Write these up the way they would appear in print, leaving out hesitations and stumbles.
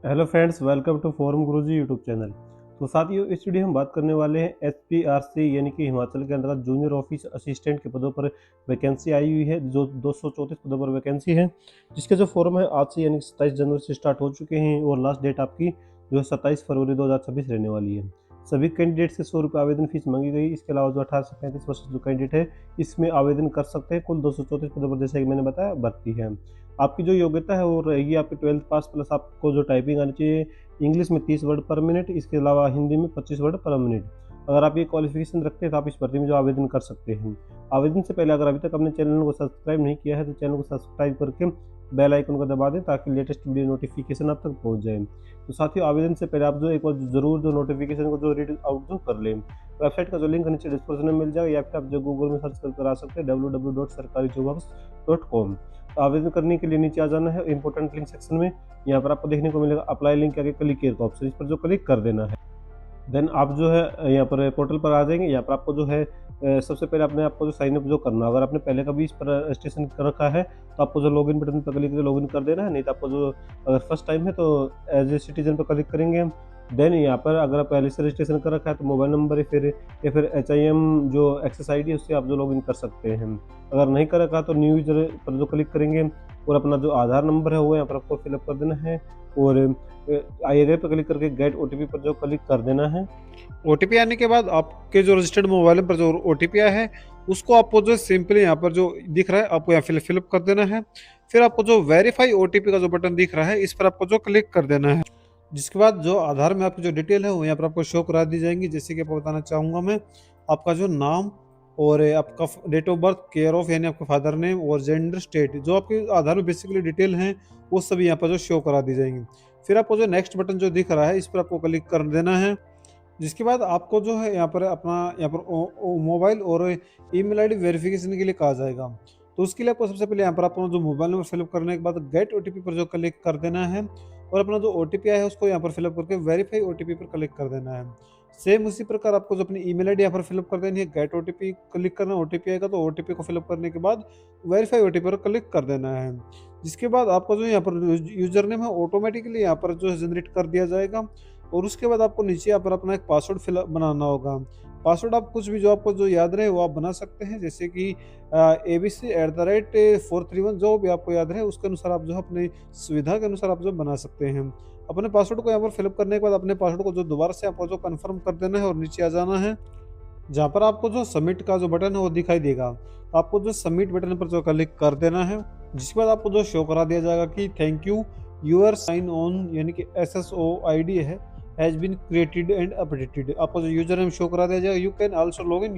Hello friends, welcome to forum Guruji YouTube channel. तो साथियों, इस वीडियो में हम बात करने वाले हैं एचपीआरसी यानी कि हिमाचल के अंतर्गत जूनियर ऑफिस असिस्टेंट के पदों पर वैकेंसी आई हुई है। जो 234 पदों पर वैकेंसी है, जिसके जो फॉर्म है आज से यानी 27 जनवरी से स्टार्ट हो चुके हैं और लास्ट डेट आपकी जो है 27 फरवरी 2026 रहने वाली है। सभी कैंडिडेट से 100 रुपये आवेदन फीस मांगी गई। इसके अलावा जो 18 से 35 वर्ष जो कैंडिडेट है इसमें आवेदन कर सकते हैं। कुल 234 पदों पर जैसे कि मैंने बताया भर्ती है। आपकी जो योग्यता है वो रहेगी आपकी 12th पास प्लस आपको जो टाइपिंग आनी चाहिए इंग्लिश में 30 वर्ड पर मिनट, इसके अलावा हिंदी में 25 वर्ड पर मिनट। अगर आप ये क्वालिफिकेशन रखते हैं तो आप इस भर्ती में जो आवेदन कर सकते हैं। आवेदन से पहले अगर अभी तक अपने चैनल को सब्सक्राइब नहीं किया है तो चैनल को सब्सक्राइब करके बेल आइकन को दबा दें ताकि लेटेस्ट वीडियो नोटिफिकेशन आप तक पहुंच जाए। तो साथियों, आवेदन से पहले आप जो एक बार जरूर जो नोटिफिकेशन को जो रीड आउट जो कर लें। वेबसाइट का जो लिंक नीचे डिस्क्रिप्शन में मिल जाएगा या फिर आप जो गूगल में सर्च करके आ सकते हैं www.sarkarijobhubs.com। तो आवेदन करने के लिए नीचे आ जाना है इंपॉर्टेंट लिंक सेक्शन में। यहाँ पर आपको देखने को मिलेगा अप्लाई लिंक के आगे क्लिक हियर का ऑप्शन, इस पर जो क्लिक कर देना है। देन आप जो है यहाँ पर पोर्टल पर आ जाएंगे। यहाँ पर आपको जो है सबसे पहले अपने आपको जो साइन अप जो करना, अगर आपने पहले कभी इस पर रजिस्ट्रेशन कर रखा है तो आपको जो लॉगिन बटन पर क्लिक करके लॉगिन कर देना है। नहीं तो आपको जो अगर फर्स्ट टाइम है तो एज ए सिटीजन पर क्लिक करेंगे हम। देन यहाँ पर अगर आप पहले से रजिस्ट्रेशन कर रखा है तो मोबाइल नंबर या फिर HIM जो एक्सेस ID है उससे आप जो लॉगिन कर सकते हैं। अगर नहीं कर रखा तो न्यू यूजर पर जो क्लिक करेंगे और अपना जो आधार नंबर है वो यहाँ पर आपको फिलअप कर देना है और आई एग्री पर क्लिक करके गेट OTP पर जो क्लिक कर देना है। ओटीपी आने के बाद आपके जो रजिस्टर्ड मोबाइल नंबर पर जो ओटीपी आया है उसको आपको जो सिंपली यहाँ पर जो दिख रहा है आपको यहाँ फिलअप कर देना है। फिर आपको जो वेरीफाई ओटीपी का जो बटन दिख रहा है इस पर आपको जो क्लिक कर देना है। जिसके बाद जो आधार में आपकी जो डिटेल है वो यहाँ पर आपको शो करा दी जाएंगी। जैसे कि आपको बताना चाहूँगा मैं, आपका जो नाम और आपका date of birth, care of यानी आपका फादर नेम और जेंडर स्टेट, जो आपके आधार में बेसिकली डिटेल हैं वो सभी यहाँ पर जो शो करा दी जाएंगी। फिर आपको जो नेक्स्ट बटन जो दिख रहा है इस पर आपको क्लिक कर देना है। जिसके बाद आपको जो है यहाँ पर अपना यहाँ पर मोबाइल और ईमेल आईडी वेरिफिकेशन के लिए कहा जाएगा। तो उसके लिए आपको सबसे पहले यहाँ पर अपना जो मोबाइल नंबर फिलअप करने के बाद गेट ओटीपी पर जो क्लिक कर देना है और अपना जो ओटीपी आया है उसको यहाँ पर फिलअप करके वेरीफाई ओटीपी पर क्लिक कर देना है। सेम उसी प्रकार आपको जो अपनी ईमेल आईडी यहाँ पर फिलअप कर देनी है, गेट ओटीपी क्लिक करना, ओटीपी आएगा तो ओटीपी को फिलअप करने के बाद वेरीफाई ओटीपी पर क्लिक कर देना है। जिसके बाद आपका जो यहाँ पर यूजर नेम है ऑटोमेटिकली यहाँ पर जो है जनरेट कर दिया जाएगा और उसके बाद आपको नीचे यहाँ पर अपना एक पासवर्ड फिल बनाना होगा। पासवर्ड आप कुछ भी जो आपको जो याद रहे वो आप बना सकते हैं, जैसे कि ABC@431 जो भी आपको याद रहे उसके अनुसार आप जो है अपनी सुविधा के अनुसार आप जो बना सकते हैं। अपने पासवर्ड को यहाँ पर फिलअप करने के बाद अपने पासवर्ड को जो दोबारा से आपको जो कन्फर्म कर देना है और नीचे आ जाना है जहाँ पर आपको जो सबमिट का जो बटन है वो दिखाई देगा। तो आपको जो सबमिट बटन पर जो क्लिक कर देना है। जिसके बाद आपको जो शो करा दिया जाएगा कि thank you your sign on यानी कि SSOID है has been created and updated. आपको जो यूजर नेम शो करा दिया जाएगा। You can also log in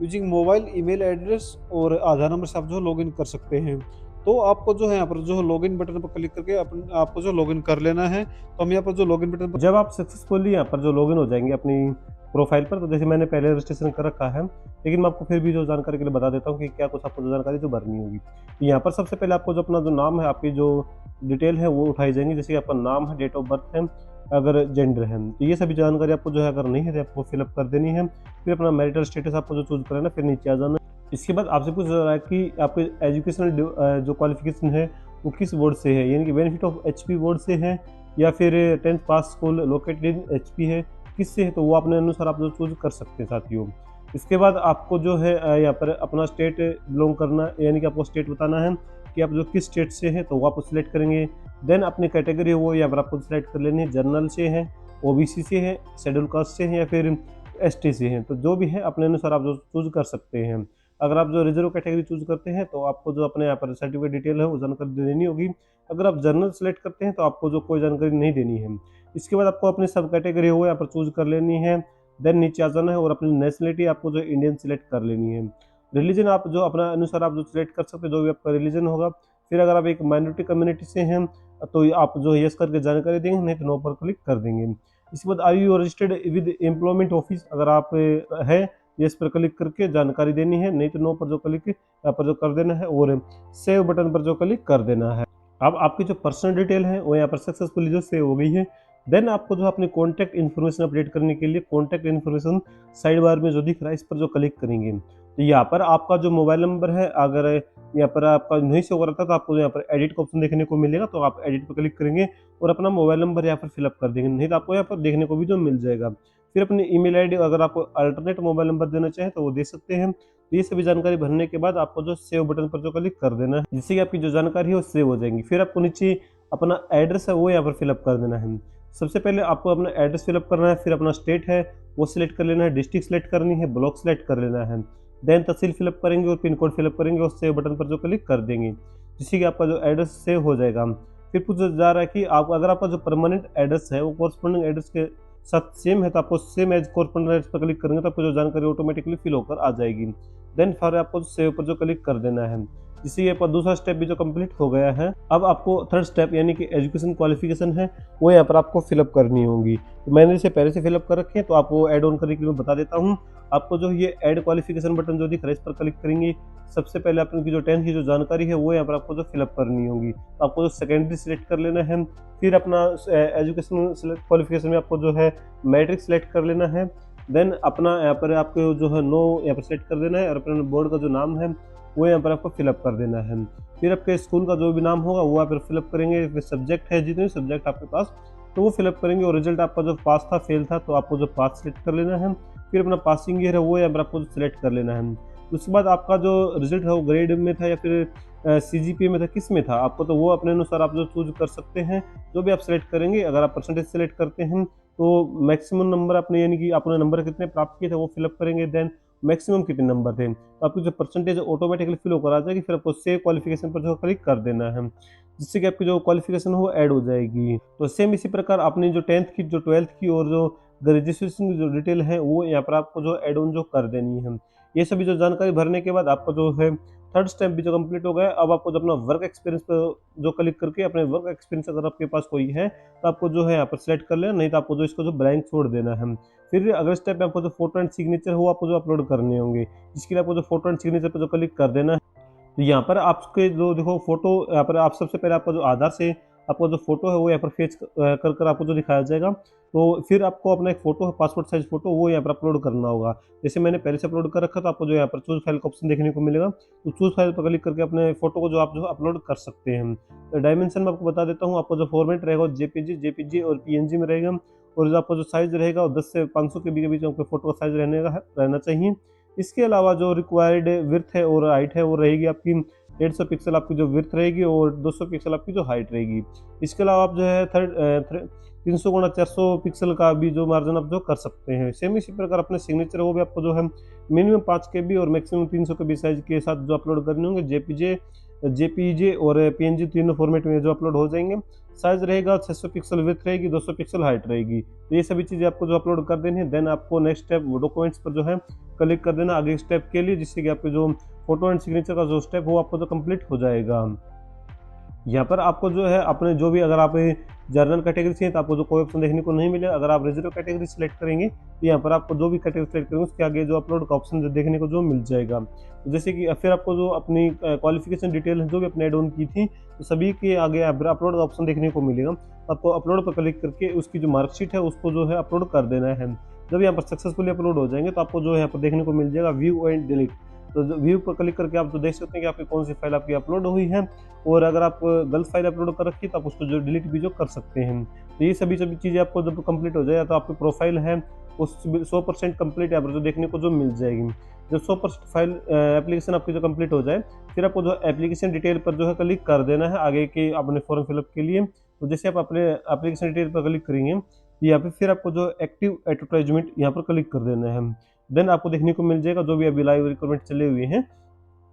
using mobile email address और आधार नंबर से आप जो लॉग इन कर सकते हैं। तो आपको जो है यहाँ पर जो लॉग इन बटन पर क्लिक करके आपको जो लॉग इन कर लेना है। तो हम यहाँ पर जो लॉग इन बटन पर जब आप सक्सेसफुली यहाँ पर जो लॉगिन हो जाएंगे अपनी प्रोफाइल पर, तो जैसे मैंने पहले रजिस्ट्रेशन कर रखा है लेकिन मैं आपको फिर भी जो जानकारी के लिए बता देता हूँ कि क्या कुछ आपको जो जानकारी जो भरनी होगी। तो यहाँ पर सबसे पहले आपको जो अपना जो नाम है, आपकी जो डिटेल है वो उठाई जाएंगी। जैसे कि आपका नाम है, डेट ऑफ बर्थ है, अगर जेंडर है तो ये सभी जानकारी आपको जो है अगर नहीं है तो आपको फिलअप कर देनी है। फिर अपना मैरिटल स्टेटस आपको जो चूज करना है फिर नीचे आ जाना। इसके बाद आपसे पूछ रहा है कि आपके एजुकेशनल जो क्वालिफिकेशन है वो किस बोर्ड से है, यानी कि बेनिफिट ऑफ HP बोर्ड से है या फिर 10th pass school located in HP है, किससे है तो वो अपने अनुसार आप जो चूज कर सकते हैं साथियों। इसके बाद आपको जो है यहाँ पर अपना स्टेट बिलोंग करना, यानी कि आपको स्टेट बताना है कि आप जो किस स्टेट से हैं तो वो आप सिलेक्ट करेंगे। देन अपनी कैटेगरी है वो यहाँ पर आपको सिलेक्ट कर लेनी है, जनरल से है, OBC से है, शेड्यूल कास्ट से है या फिर ST से है। तो जो भी है अपने अनुसार आप जो चूज कर सकते हैं। अगर आप जो रिजर्व कैटेगरी चूज करते हैं तो आपको जो अपने यहाँ पर सर्टिफिकेट डिटेल है वो जानकारी देनी होगी। अगर आप जनरल सेलेक्ट करते हैं तो आपको जो कोई जानकारी नहीं देनी है। इसके बाद आपको अपनी सब कैटेगरी हो यहाँ पर चूज कर लेनी है। देन नीचे आ जाना है और अपनी नेशनलिटी आपको जो इंडियन सिलेक्ट कर लेनी है। रिलीजन आप जो अपना अनुसार आप जो सिलेक्ट कर सकते हैं, जो भी आपका रिलीजन होगा। फिर अगर आप एक माइनॉरिटी कम्युनिटी से हैं तो आप जो यस करके जानकारी देंगे, नहीं तो नो पर क्लिक कर देंगे। इसके बाद are you registered with employment office, अगर आप है यस पर क्लिक करके जानकारी देनी है, नहीं तो नो पर जो क्लिक यहाँ पर जो कर देना है और सेव बटन पर जो क्लिक कर देना है। अब आपकी जो पर्सनल डिटेल है वो यहाँ पर सक्सेसफुली जो सेव हो गई है। देन आपको जो अपनी कॉन्टैक्ट इन्फॉर्मेशन अपडेट करने के लिए कॉन्टैक्ट इन्फॉर्मेशन साइड बार में जो दिख रहा है इस पर जो क्लिक करेंगे तो यहाँ पर आपका जो मोबाइल नंबर है, अगर यहाँ पर आपका नहीं शो कर रहा था तो आपको यहाँ पर एडिट का ऑप्शन देखने को मिलेगा, तो आप एडिट पर क्लिक करेंगे और अपना मोबाइल नंबर यहाँ पर फिलअप कर देंगे, नहीं तो आपको यहाँ पर देखने को भी जो मिल जाएगा। फिर अपनी ईमेल आईडी, अगर आपको अल्टरनेट मोबाइल नंबर देना चाहें तो वो दे सकते हैं। तो ये सभी जानकारी भरने के बाद आपको जो सेव बटन पर जो क्लिक कर देना है, जिससे कि आपकी जो जानकारी है वो सेव हो जाएंगी। फिर आपको नीचे अपना एड्रेस है वो यहाँ पर फिलअप कर देना है। सबसे पहले आपको अपना एड्रेस फिलअप करना है, फिर अपना स्टेट है वो सिलेक्ट कर लेना है, डिस्ट्रिक्ट सेलेक्ट करनी है, ब्लॉक सेलेक्ट कर लेना है, देन तहसील फिलअप करेंगे और पिन कोड फिलअप करेंगे और सेव बटन पर जो क्लिक कर देंगे, जिससे कि आपका जो एड्रेस सेव हो जाएगा। फिर पूछ जा रहा है कि आप, अगर आपका जो परमानेंट एड्रेस है वो कॉरस्पॉन्डिंग एड्रेस के साथ सेम है तो आपको सेम एज कॉरस्पॉन्डिंग एड्रेस पर क्लिक करेंगे तो आपको जो जानकारी ऑटोमेटिकली फिल होकर आ जाएगी। देन फिर आपको सेव पर जो क्लिक कर देना है, जिससे आपका दूसरा स्टेप भी जो कंप्लीट हो गया है। अब आपको थर्ड स्टेप यानी कि एजुकेशन क्वालिफिकेशन है वो यहाँ पर आपको फिलअप करनी होगी। तो मैंने इसे पहले से फिलअप कर रखे हैं, तो आपको ऐड ऑन करने के लिए मैं बता देता हूँ। आपको जो ये ऐड क्वालिफिकेशन बटन जो दिख रहा है इस पर क्लिक करेंगे। सबसे पहले आपकी जो 10th की जो जानकारी है वो यहाँ पर आपको जो फिलअप करनी होगी। तो आपको जो सेकेंडरी सिलेक्ट कर लेना है, फिर अपना एजुकेशन क्वालिफिकेशन में आपको जो है मैट्रिक सेलेक्ट कर लेना है। देन अपना यहाँ पर आपको जो है नो यहाँ पर सेलेक्ट कर देना है और अपने बोर्ड का जो नाम है वो यहाँ पर आपको फिलअप कर देना है। फिर आपके स्कूल का जो भी नाम होगा वो आप फिलअप करेंगे। फिर सब्जेक्ट है, जितने सब्जेक्ट आपके पास तो वो फिलअप करेंगे और रिजल्ट आपका जो पास था फेल था तो आपको जो पास सेलेक्ट कर लेना है। फिर अपना पासिंग ईयर है वो यहाँ पर आपको सिलेक्ट कर लेना है। उसके बाद आपका जो रिजल्ट है वो ग्रेड में था या फिर CGPA में था, किस में था आपको, तो वो अपने अनुसार आप जो चूज कर सकते हैं। जो भी आप सेलेक्ट करेंगे, अगर आप परसेंटेज सेलेक्ट करते हैं तो मैक्सिमम नंबर अपने यानी कि आपने नंबर कितने प्राप्त किए थे वो फिलअप करेंगे। देन मैक्सिमम कितने नंबर थे तो आपकी जो परसेंटेज ऑटोमेटिकली फिल होकर आ जाएगी। फिर आपको सेव क्वालिफिकेशन पर जो क्लिक कर देना है, जिससे कि आपकी जो क्वालिफिकेशन हो वो ऐड हो जाएगी। तो सेम इसी प्रकार अपनी जो 10th की, जो 12th की और जो रजिस्ट्रेशन की जो डिटेल है वो यहाँ पर आपको जो ऐड ऑन जो कर देनी है। ये सभी जो जानकारी भरने के बाद आपका जो है थर्ड स्टेप भी जो कंप्लीट हो गया। अब आपको जो अपना वर्क एक्सपीरियंस पर जो क्लिक करके अपने वर्क एक्सपीरियंस अगर आपके पास कोई है तो आपको जो है यहाँ पर सिलेक्ट कर लेना, नहीं तो आपको जो इसको जो ब्लैंक छोड़ देना है। फिर अगले स्टेप में आपको जो फोटो एंड सिग्नेचर हो आपको जो अपलोड करने होंगे, जिसके लिए आपको जो फोटो एंड सिग्नेचर पर जो क्लिक कर देना है। तो यहाँ पर आपके जो देखो फोटो, यहाँ पर आप सबसे पहले आपका जो आधार से आपका जो फोटो है वो यहाँ पर फेच कर कर आपको जो दिखाया जाएगा। तो फिर आपको अपना एक फोटो है, पासपोर्ट साइज फोटो, वो यहाँ पर अपलोड करना होगा। जैसे मैंने पहले से अपलोड कर रखा तो आपको जो यहाँ पर चूज फाइल का ऑप्शन देखने को मिलेगा, तो चूज फाइल पर क्लिक करके अपने फोटो को जो आप जो अपलोड कर सकते हैं। तो डायमेंशन में आपको बता देता हूँ, आपको जो फॉर्मेट रहेगा JPG और PNG में रहेगा, और जो आपका जो साइज रहेगा वो 10 से 500 के बीच आपके फोटो का साइज रहना चाहिए। इसके अलावा जो रिक्वायर्ड विड्थ है और हाइट है वो रहेगी आपकी 150 पिक्सल आपकी जो विड्थ रहेगी और 200 पिक्सल आपकी जो हाइट रहेगी। इसके अलावा आप जो है 300x400 पिक्सल का भी जो मार्जिन आप जो कर सकते हैं। सेम इसी प्रकार अपने सिग्नेचर वो भी आपको जो है मिनिमम 5 KB और मैक्सिमम 300 KB साइज के साथ जो अपलोड करने होंगे। JPG और PNG तीनों फॉर्मेट में जो अपलोड हो जाएंगे। साइज रहेगा 600 पिक्सल विड्थ रहेगी, 200 पिक्सल हाइट रहेगी। तो ये सभी चीज़ें आपको जो अपलोड कर देनी है। देन आपको नेक्स्ट स्टेप डॉक्यूमेंट्स पर जो है क्लिक कर देना आगे स्टेप के लिए, जिससे कि आपके जो फोटो एंड सिग्नेचर का जो स्टेप वो आपको जो कंप्लीट हो जाएगा। यहाँ पर आपको जो है अपने जो भी, अगर आप जनरल कैटेगरी से हैं तो आपको जो कोई ऑप्शन देखने को नहीं मिलेगा। अगर आप रिजर्व कैटेगरी सेलेक्ट करेंगे तो यहाँ पर आपको जो भी कैटेगरी सेलेक्ट करेंगे उसके आगे जो अपलोड का ऑप्शन जो देखने को जो मिल जाएगा। तो जैसे कि फिर आपको जो अपनी क्वालिफिकेशन डिटेल जो भी अपने ऐड ऑन की थी तो सभी के आगे अपलोड का ऑप्शन देखने को मिलेगा। आपको अपलोड पर क्लिक करके उसकी जो मार्कशीट है उसको जो है अपलोड कर देना है। जब यहाँ पर सक्सेसफुली अपलोड हो जाएंगे तो आपको जो है यहाँ पर देखने को मिल जाएगा व्यू एंड डिलीट। तो व्यू पर क्लिक करके आप तो देख सकते हैं कि आपकी कौन सी फाइल आपकी अपलोड हुई है, और अगर आप गलत फाइल अपलोड कर रखी है तो आप उसको जो डिलीट भी जो कर सकते हैं। तो ये सभी चीज़ें आपको जब कंप्लीट हो जाए तो आपकी प्रोफाइल है उस 100% कंप्लीट यहाँ पर जो देखने को जो मिल जाएगी। जब 100% फाइल एप्लीकेशन आपकी जो कंप्लीट हो जाए फिर आपको जो एप्लीकेशन डिटेल पर जो है क्लिक कर देना है आगे के अपने फॉर्म फिलअप के लिए। तो जैसे आप अपने एप्लीकेशन डिटेल पर क्लिक करेंगे यहाँ पे फिर आपको जो एक्टिव एडवर्टाइजमेंट यहाँ पर क्लिक कर देना है। देन आपको देखने को मिल जाएगा जो भी अभी लाइव रिक्रूटमेंट चले हुए हैं,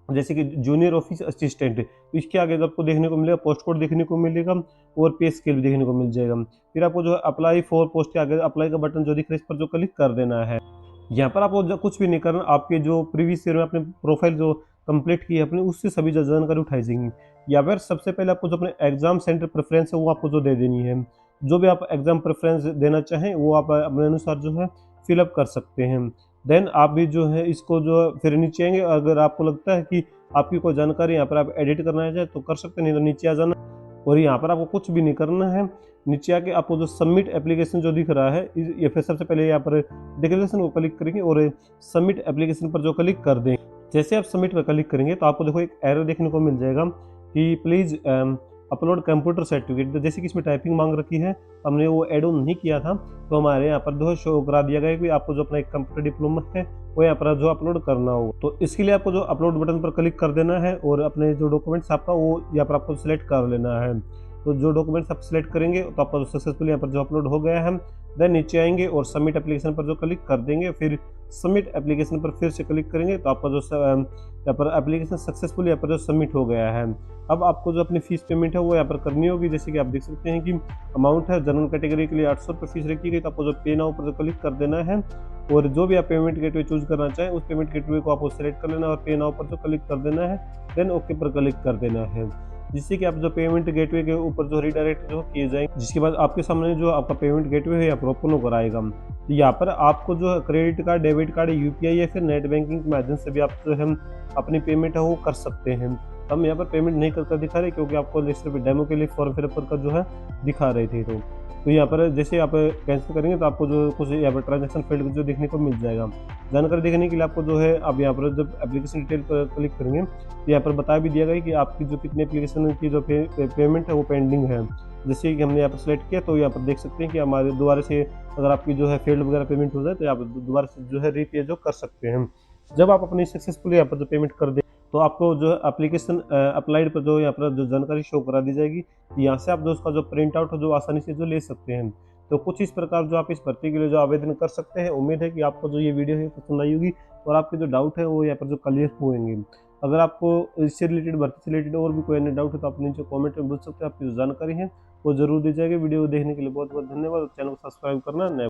जैसे कि जूनियर ऑफिस असिस्टेंट, तो इसके आगे आपको देखने को मिलेगा पोस्ट कोड देखने को मिलेगा और पे स्केल भी देखने को मिल जाएगा। फिर आपको जो अप्लाई फॉर पोस्ट के आगे अप्लाई का बटन जो दिख रहा है इस पर जो क्लिक कर देना है। यहाँ पर आपको कुछ भी नहीं करना, आपके जो प्रीवियस ईयर में अपने प्रोफाइल जो कंप्लीट की है अपने उससे सभी जानकारी उठाई जाएंगी। यहाँ पर सबसे पहले आपको जो अपने एग्जाम सेंटर प्रेफरेंस है वो आपको जो दे देनी है। जो भी आप एग्जाम प्रेफरेंस देना चाहें वो आप अपने अनुसार जो है फिलअप कर सकते हैं। देन आप भी जो है इसको जो फिर नीचे आएंगे, अगर आपको लगता है कि आपकी कोई जानकारी यहाँ पर आप एडिट करना चाहे तो कर सकते हैं, नहीं तो नीचे आ जाना। और यहाँ पर आपको कुछ भी नहीं करना है। नीचे आके आपको जो सबमिट एप्लीकेशन जो दिख रहा है ये फिर सबसे पहले यहाँ पर डिक्लेरेशन को क्लिक करेंगे और सबमिट एप्लीकेशन पर जो क्लिक कर दें। जैसे आप सबमिट पर क्लिक करेंगे तो आपको देखो एक एरर देखने को मिल जाएगा कि प्लीज़ अपलोड कंप्यूटर सर्टिफिकेट। जैसे कि इसमें टाइपिंग मांग रखी है, हमने वो एड ऑन नहीं किया था, तो हमारे यहाँ पर जो है शो करा दिया गया कि आपको जो अपना एक कंप्यूटर डिप्लोमा है वो यहाँ पर जो अपलोड करना हो। तो इसके लिए आपको जो अपलोड बटन पर क्लिक कर देना है और अपने जो डॉक्यूमेंट्स आपका वो यहाँ पर आपको सिलेक्ट कर लेना है। तो जो डॉक्यूमेंट्स आप सिलेक्ट करेंगे तो आपका जो सक्सेसफुल यहाँ पर जो अपलोड हो गया है। देन नीचे आएंगे और सबमिट एप्लीकेशन पर जो क्लिक कर देंगे, फिर सबमिट एप्लीकेशन पर फिर से क्लिक करेंगे तो आपका जो यहाँ पर एप्लीकेशन सक्सेसफुल यहाँ पर जो सबमिट हो गया है। अब आपको जो अपनी फीस पेमेंट है वो यहाँ पर करनी होगी। जैसे कि आप देख सकते हैं कि अमाउंट है जनरल कैटेगरी के लिए 800 रुपये फीस रखी गई, तो आपको जो पे नाउ पर जो क्लिक कर देना है और जो भी आप पेमेंट गेटवे चूज करना चाहें उस पेमेंट गेटवे को आपको सेलेक्ट कर लेना और पे नाउ पर जो क्लिक कर देना है। देन ओके पर क्लिक कर देना है, जिससे कि आप जो पेमेंट गेटवे के ऊपर जो रिडायरेक्ट जो किए जाएंगे, जिसके बाद आपके सामने जो आपका पेमेंट गेटवे है यहाँ पर ओपन होकर आएगा। तो यहाँ पर आपको जो credit card, debit card, UPI या फिर नेट बैंकिंग के माध्यम से भी आप जो है अपनी पेमेंट है वो कर सकते हैं। हम यहाँ पर पेमेंट नहीं करके दिखा रहे क्योंकि आपको सिर्फ डेमो के लिए फॉर्म फिलअप कर जो है दिखा रहे थे। तो यहाँ पर जैसे आप कैंसिल करेंगे तो आपको जो कुछ यहाँ पर ट्रांजैक्शन फेल्ड जो देखने को मिल जाएगा। जानकारी देखने के लिए आपको जो है आप यहाँ पर जब एप्लीकेशन डिटेल पर क्लिक करेंगे तो यहाँ पर बता भी दिया गया कि आपकी जो कितने एप्लीकेशन की जो पेमेंट है वो पेंडिंग है। जैसे कि हमने यहाँ पर सेलेक्ट किया तो यहाँ पर देख सकते हैं कि हमारे दोबारा से अगर आपकी जो है फेल्ड वगैरह पेमेंट हो जाए तो यहाँ पर दोबारा से जो है रीपे जो कर सकते हैं। जब आप अपनी सक्सेसफुल यहाँ पर जो पेमेंट कर दें तो आपको जो एप्लीकेशन अप्लाइड पर जो यहाँ पर जो जानकारी शो करा दी जाएगी। यहाँ से आप जो उसका जो प्रिंट आउट हो जो आसानी से जो ले सकते हैं। तो कुछ इस प्रकार जो आप इस भर्ती के लिए जो आवेदन कर सकते हैं। उम्मीद है कि आपको जो ये वीडियो है पसंद आई होगी और आपके जो डाउट है वो यहाँ पर जो क्लियर होंगे। अगर आपको इससे रिलेटेड, भर्ती से रिलेटेड और भी कोई अन्य डाउट है तो आप नीचे कॉमेंट में पूछ सकते हैं। आपकी जो जानकारी है वो जरूर दी जाएगी। वीडियो देखने के लिए बहुत बहुत धन्यवाद। चैनल को सब्सक्राइब करना न